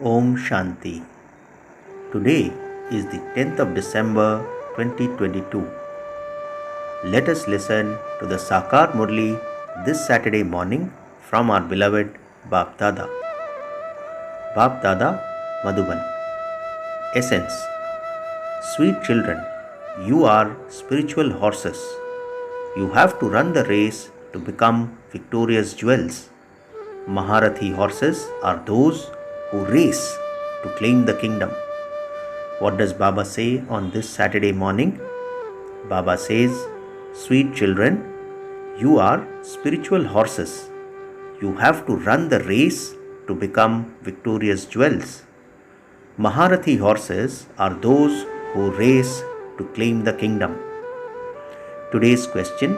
Om Shanti. Today is the 10th of December 2022. Let us listen to the Sakar Murli this Saturday morning from our beloved Bap Dada. Bap Dada, Madhuban. Essence. Sweet children, you are spiritual horses. You have to run the race to become victorious jewels. Maharathi horses are those who race to claim the kingdom. What does Baba say on this Saturday morning? Baba says, sweet children, you are spiritual horses. You have to run the race to become victorious jewels. Maharathi horses are those who race to claim the kingdom. Today's question: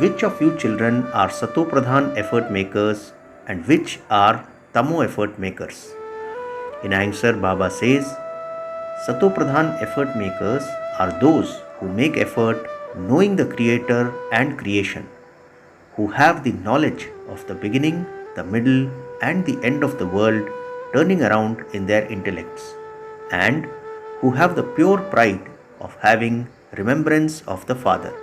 which of you children are Satopradhan effort makers and which are Tamo effort makers? In answer, Baba says, Satopradhan effort makers are those who make effort knowing the Creator and creation, who have the knowledge of the beginning, the middle and the end of the world turning around in their intellects, and who have the pure pride of having remembrance of the Father.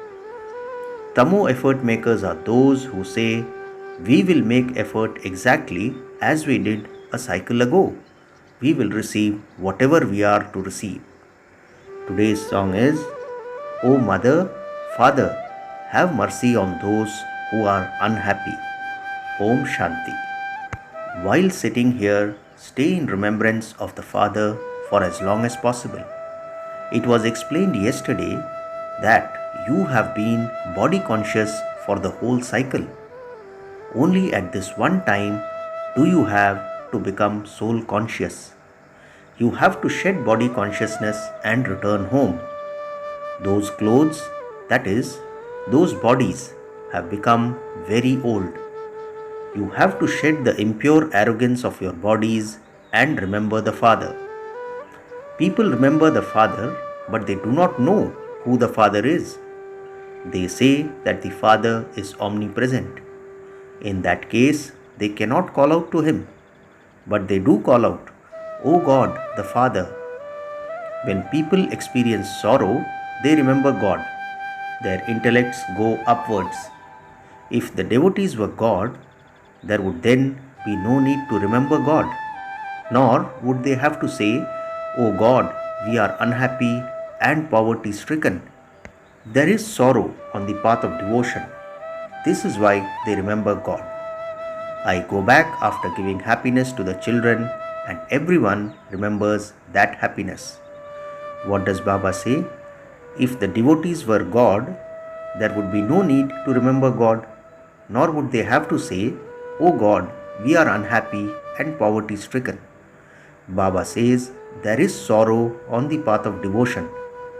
Tamo effort makers are those who say, we will make effort exactly as we did a cycle ago. We will receive whatever we are to receive. Today's song is, O Mother, Father, have mercy on those who are unhappy. Om Shanti. While sitting here, stay in remembrance of the Father for as long as possible. It was explained yesterday that you have been body conscious for the whole cycle. Only at this one time do you have to become soul conscious. You have to shed body consciousness and return home. Those clothes, that is, those bodies, have become very old. You have to shed the impure arrogance of your bodies and remember the Father. People remember the Father, but they do not know who the Father is. They say that the Father is omnipresent. In that case, they cannot call out to Him, but they do call out, O God, the Father. When people experience sorrow, they remember God. Their intellects go upwards. If the devotees were God, there would then be no need to remember God, nor would they have to say, O God, we are unhappy and poverty-stricken. There is sorrow on the path of devotion. This is why they remember God. I go back after giving happiness to the children, and everyone remembers that happiness. What does Baba say? If the devotees were God, there would be no need to remember God, nor would they have to say, O God, we are unhappy and poverty-stricken. Baba says, there is sorrow on the path of devotion.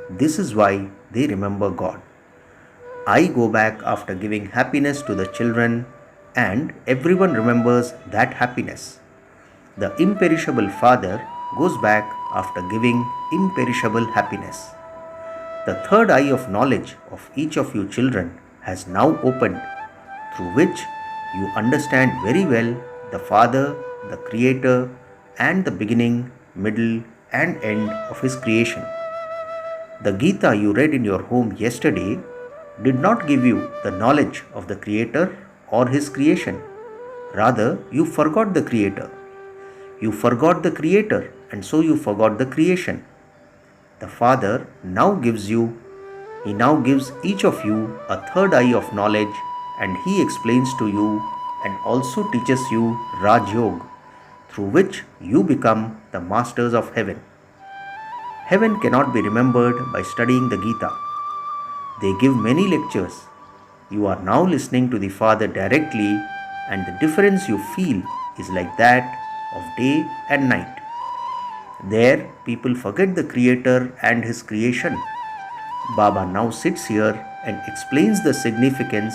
This is why they remember God. I go back after giving happiness to the children, and everyone remembers that happiness. The imperishable Father goes back after giving imperishable happiness. The third eye of knowledge of each of you children has now opened, through which you understand very well the Father, the Creator, and the beginning, middle, and end of His creation. The Gita you read in your home yesterday did not give you the knowledge of the Creator or His creation. Rather, you forgot the Creator. You forgot the Creator, and so you forgot the creation. The Father now gives each of you a third eye of knowledge, and He explains to you and also teaches you Raj Yoga, through which you become the masters of heaven. Heaven cannot be remembered by studying the Gita. They give many lectures. You are now listening to the Father directly, and the difference you feel is like that of day and night. There, people forget the Creator and His creation. Baba now sits here and explains the significance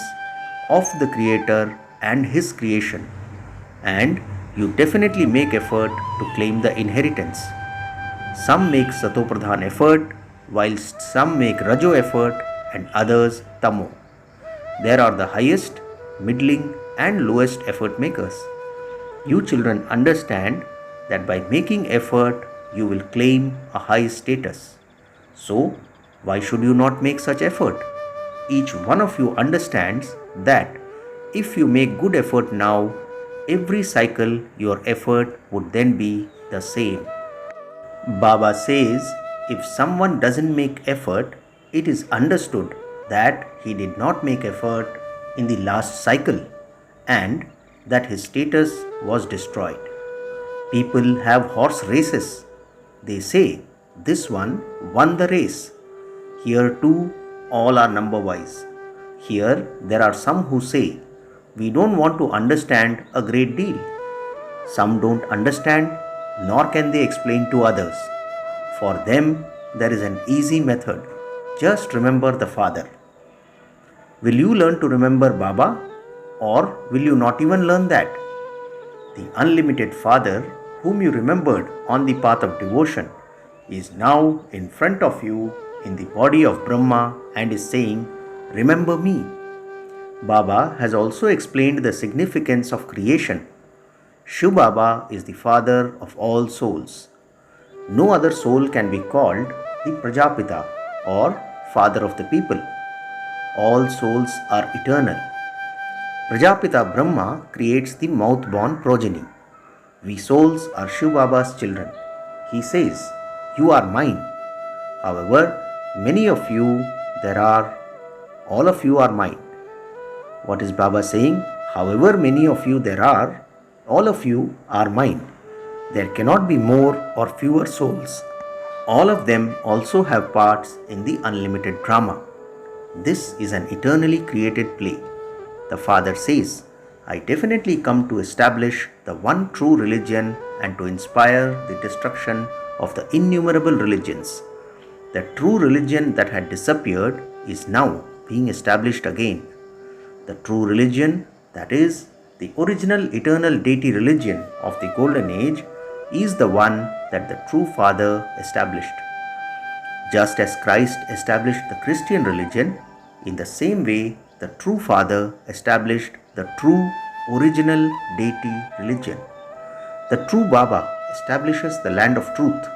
of the Creator and His creation, and you definitely make effort to claim the inheritance. Some make Satopradhan effort, whilst some make Rajo effort and others Tamo. There are the highest, middling and lowest effort makers. You children understand that by making effort you will claim a high status. So, why should you not make such effort? Each one of you understands that if you make good effort now, every cycle your effort would then be the same. Baba says if someone doesn't make effort, it is understood that he did not make effort in the last cycle and that his status was destroyed. People have horse races. They say this one won the race. Here too, all are number wise. Here there are some who say we don't want to understand a great deal. Some don't understand, nor can they explain to others. For them, there is an easy method. Just remember the Father. Will you learn to remember Baba, or will you not even learn that? The unlimited Father, whom you remembered on the path of devotion, is now in front of you in the body of Brahma and is saying, "Remember me." Baba has also explained the significance of creation. Shiv Baba is the father of all souls. No other soul can be called the Prajapita or father of the people. All souls are eternal. Prajapita Brahma creates the mouth-born progeny. We souls are Shiv Baba's children. He says, "You are mine." However, many of you there are, all of you are mine. What is Baba saying? However many of you there are, all of you are mine. There cannot be more or fewer souls. All of them also have parts in the unlimited drama. This is an eternally created play. The Father says, "I definitely come to establish the one true religion and to inspire the destruction of the innumerable religions." The true religion that had disappeared is now being established again. The true religion, that is, the original eternal deity religion of the Golden Age, is the one that the true Father established. Just as Christ established the Christian religion, in the same way the true Father established the true original deity religion. The true Baba establishes the land of truth.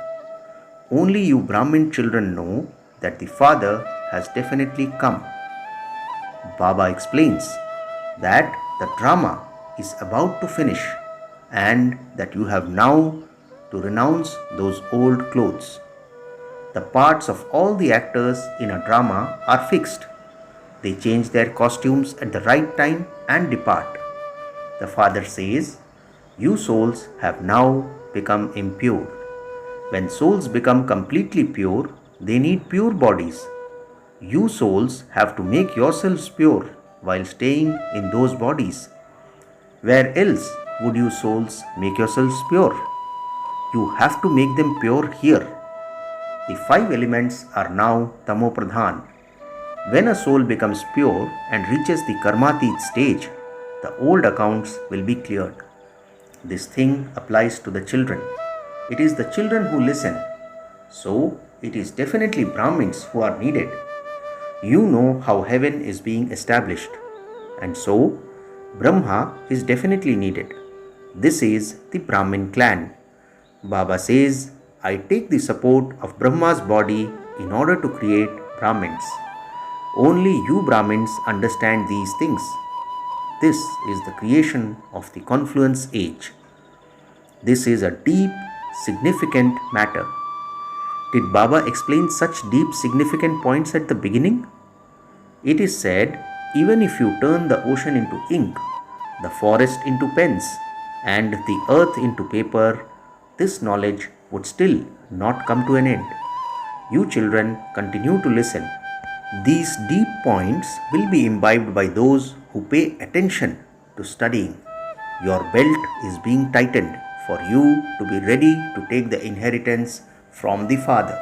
Only you Brahmin children know that the Father has definitely come. Baba explains that the drama is about to finish and that you have now to renounce those old clothes. The parts of all the actors in a drama are fixed. They change their costumes at the right time and depart. The Father says, "You souls have now become impure." When souls become completely pure, they need pure bodies. You souls have to make yourselves pure while staying in those bodies. Where else would you souls make yourselves pure? You have to make them pure here. The 5 elements are now Tamopradhan. When a soul becomes pure and reaches the Karmatit stage, the old accounts will be cleared. This thing applies to the children. It is the children who listen. So, it is definitely Brahmins who are needed. You know how heaven is being established. And so, Brahma is definitely needed. This is the Brahmin clan. Baba says, "I take the support of Brahma's body in order to create Brahmins." Only you Brahmins understand these things. This is the creation of the confluence age. This is a deep, significant matter. Did Baba explain such deep, significant points at the beginning? It is said, even if you turn the ocean into ink, the forest into pens, and the earth into paper, this knowledge would still not come to an end. You children continue to listen. These deep points will be imbibed by those who pay attention to studying. Your belt is being tightened for you to be ready to take the inheritance from the Father.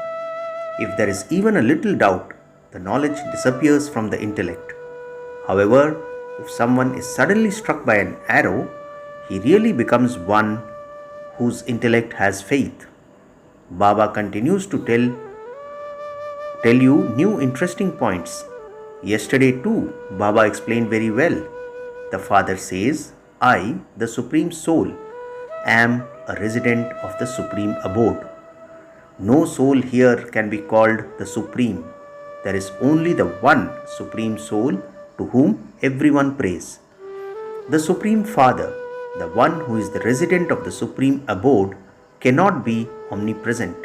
If there is even a little doubt, the knowledge disappears from the intellect. However, if someone is suddenly struck by an arrow, he really becomes one whose intellect has faith. Baba continues to tell you new interesting points. Yesterday too, Baba explained very well. The Father says, "I, the Supreme Soul, am a resident of the supreme abode. No soul here can be called the supreme. There is only the one supreme soul to whom everyone prays. The Supreme Father, the one who is the resident of the supreme abode, cannot be omnipresent.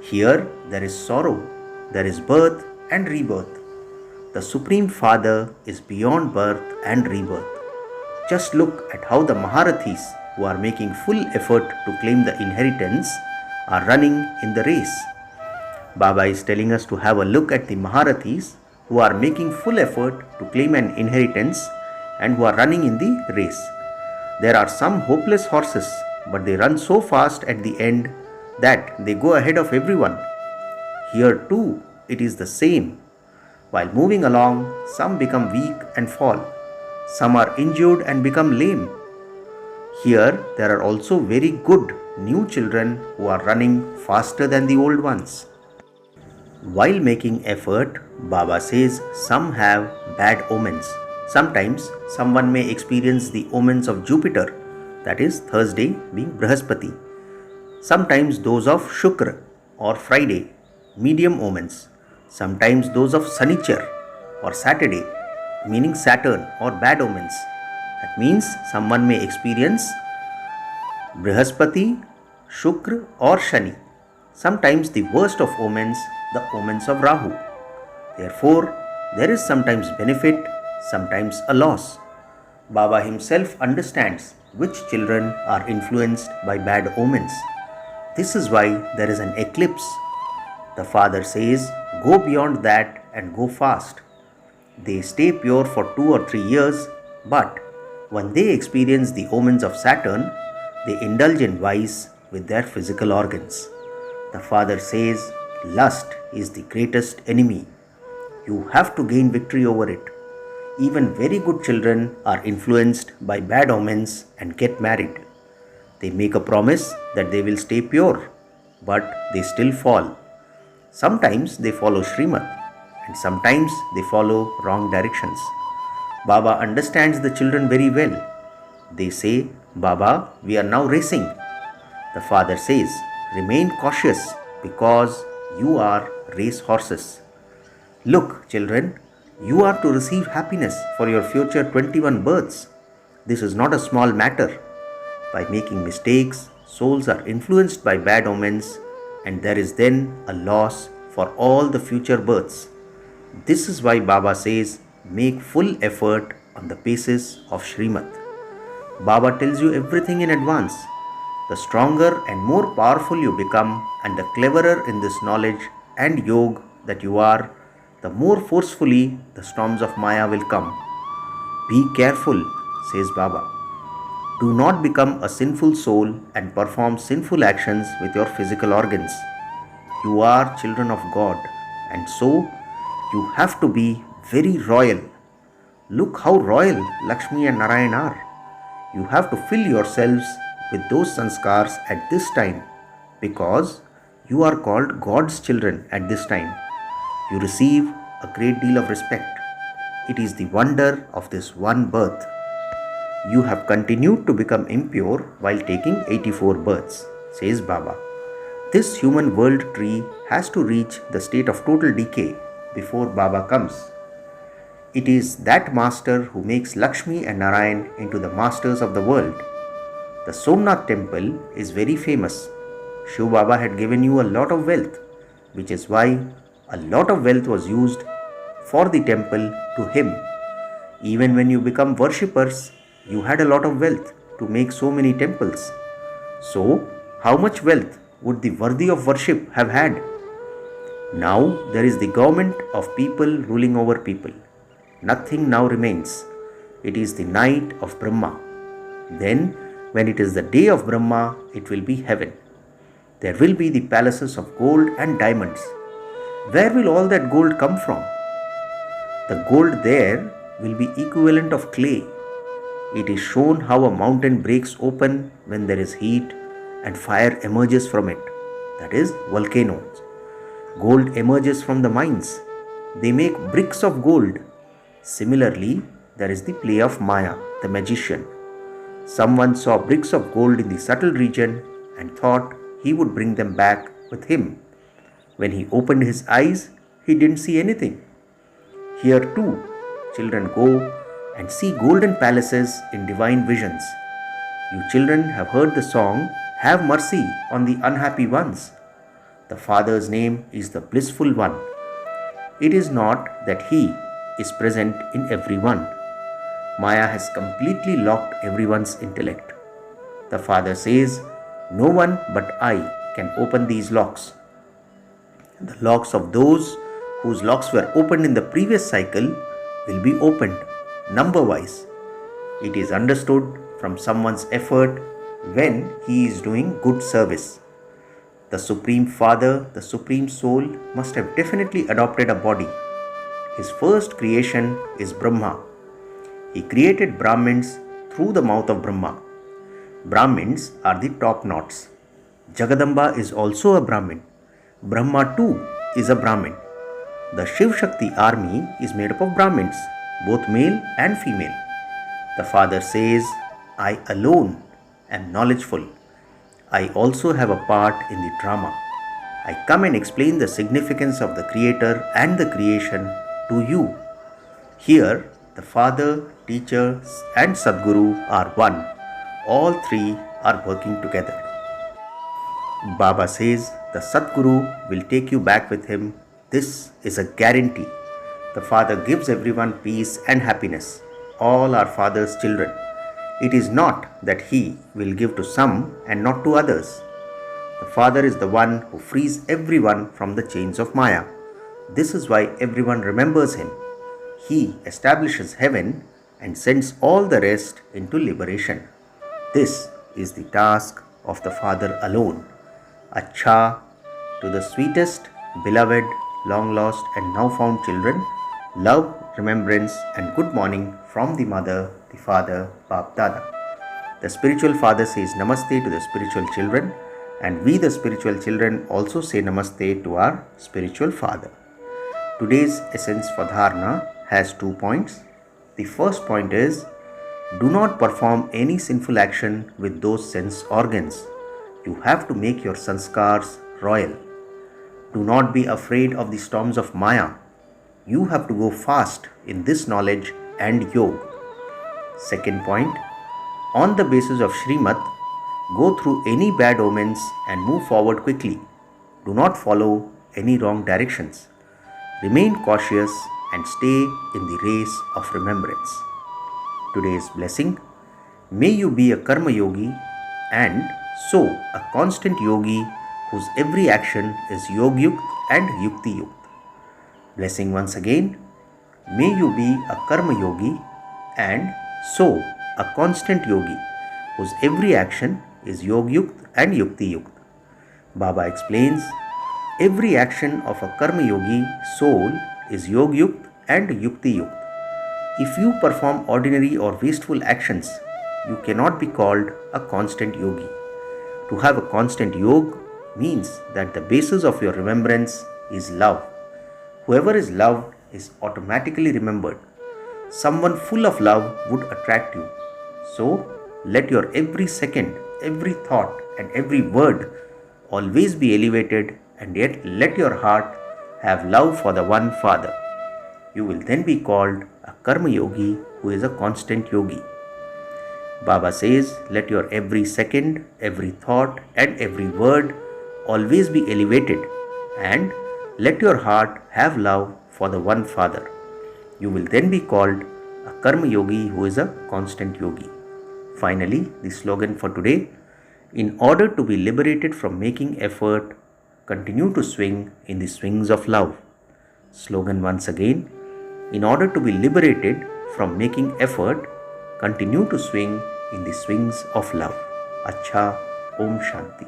Here there is sorrow, there is birth and rebirth. The Supreme Father is beyond birth and rebirth. Just look at how the Maharathis, who are making full effort to claim the inheritance, are running in the race. Baba is telling us to have a look at the Maharathis who are making full effort to claim an inheritance and who are running in the race. There are some hopeless horses, but they run so fast at the end that they go ahead of everyone. Here too, it is the same. While moving along, some become weak and fall. Some are injured and become lame. Here, there are also very good new children who are running faster than the old ones. While making effort, Baba says some have bad omens. Sometimes someone may experience the omens of Jupiter, that is Thursday being Brihaspati. Sometimes those of Shukra or Friday, medium omens. Sometimes those of Sanichar or Saturday, meaning Saturn or bad omens. That means someone may experience Brihaspati, Shukra or Shani. Sometimes the worst of omens, the omens of Rahu. Therefore, there is sometimes benefit, sometimes a loss. Baba himself understands which children are influenced by bad omens. This is why there is an eclipse. The Father says, go beyond that and go fast. They stay pure for 2 or 3 years, but when they experience the omens of Saturn, they indulge in vice with their physical organs. The Father says, lust is the greatest enemy. You have to gain victory over it. Even very good children are influenced by bad omens and get married. They make a promise that they will stay pure, but they still fall. Sometimes they follow Srimad and sometimes they follow wrong directions. Baba understands the children very well. They say, Baba, we are now racing. The Father says, remain cautious because you are race horses. Look, children, you are to receive happiness for your future 21 births. This is not a small matter. By making mistakes, souls are influenced by bad omens, and there is then a loss for all the future births. This is why Baba says, make full effort on the basis of Srimad. Baba tells you everything in advance. The stronger and more powerful you become, and the cleverer in this knowledge and yoga that you are, the more forcefully the storms of Maya will come. Be careful, says Baba. Do not become a sinful soul and perform sinful actions with your physical organs. You are children of God, and so you have to be very royal. Look how royal Lakshmi and Narayan are. You have to fill yourselves with those sanskars at this time, because you are called God's children at this time. You receive a great deal of respect. It is the wonder of this one birth. You have continued to become impure while taking 84 births, says Baba. This human world tree has to reach the state of total decay before Baba comes. It is that master who makes Lakshmi and Narayan into the masters of the world. The Somnath temple is very famous. Shiv Baba had given you a lot of wealth, which is why a lot of wealth was used for the temple to him. Even when you become worshippers, you had a lot of wealth to make so many temples. So, how much wealth would the worthy of worship have had? Now there is the government of people ruling over people. Nothing now remains. It is the night of Brahma. Then, when it is the day of Brahma, it will be heaven. There will be the palaces of gold and diamonds. Where will all that gold come from? The gold there will be equivalent of clay. It is shown how a mountain breaks open when there is heat and fire emerges from it. That is volcanoes. Gold emerges from the mines. They make bricks of gold. Similarly, there is the play of Maya, the magician. Someone saw bricks of gold in the subtle region and thought he would bring them back with him. When he opened his eyes, he didn't see anything. Here too, children go and see golden palaces in divine visions. You children have heard the song, "Have mercy on the unhappy ones." The Father's name is the blissful one. It is not that He is present in everyone. Maya has completely locked everyone's intellect. The Father says, "No one but I can open these locks." The locks of those whose locks were opened in the previous cycle will be opened, number-wise. It is understood from someone's effort when he is doing good service. The Supreme Father, the Supreme Soul, must have definitely adopted a body. His first creation is Brahma. He created Brahmins through the mouth of Brahma. Brahmins are the top knots. Jagadamba is also a Brahmin. Brahma too is a Brahmin. The Shiv Shakti army is made up of Brahmins, both male and female. The Father says, "I alone am knowledgeful. I also have a part in the drama. I come and explain the significance of the Creator and the creation to you." Here, the Father, Teacher, and Sadguru are one. All three are working together. Baba says the Sadguru will take you back with him. This is a guarantee. The Father gives everyone peace and happiness. All are Father's children. It is not that He will give to some and not to others. The Father is the one who frees everyone from the chains of Maya. This is why everyone remembers Him. He establishes heaven and sends all the rest into liberation. This is the task of the Father alone. Acha, to the sweetest, beloved, long lost and now found children, love, remembrance and good morning from the Mother, the Father, Bap Dada. The spiritual Father says Namaste to the spiritual children, and we the spiritual children also say Namaste to our spiritual Father. Today's essence for Dharana has 2 points. The first point is, do not perform any sinful action with those sense organs. You have to make your sanskars royal. Do not be afraid of the storms of Maya. You have to go fast in this knowledge and yoga. Second point, on the basis of Srimat, go through any bad omens and move forward quickly. Do not follow any wrong directions. Remain cautious and stay in the race of remembrance. Today's blessing, may you be a karma yogi and so a constant yogi whose every action is yogyukt and yukti yukt. Blessing once again, may you be a karma yogi and so a constant yogi whose every action is yogyukt and yukti yukt. Baba explains, every action of a karma yogi soul is yogyukt and yukti yukt. If you perform ordinary or wasteful actions, you cannot be called a constant yogi. To have a constant yoga means that the basis of your remembrance is love. Whoever is loved is automatically remembered. Someone full of love would attract you. So, let your every second, every thought and every word always be elevated, and yet let your heart have love for the one Father. You will then be called a karma yogi who is a constant yogi. Baba says, let your every second, every thought and every word always be elevated, and let your heart have love for the one Father. You will then be called a karma yogi who is a constant yogi. Finally, the slogan for today, in order to be liberated from making effort, continue to swing in the swings of love. Slogan once again, in order to be liberated from making effort, continue to swing in the swings of love. Acha, Om Shanti.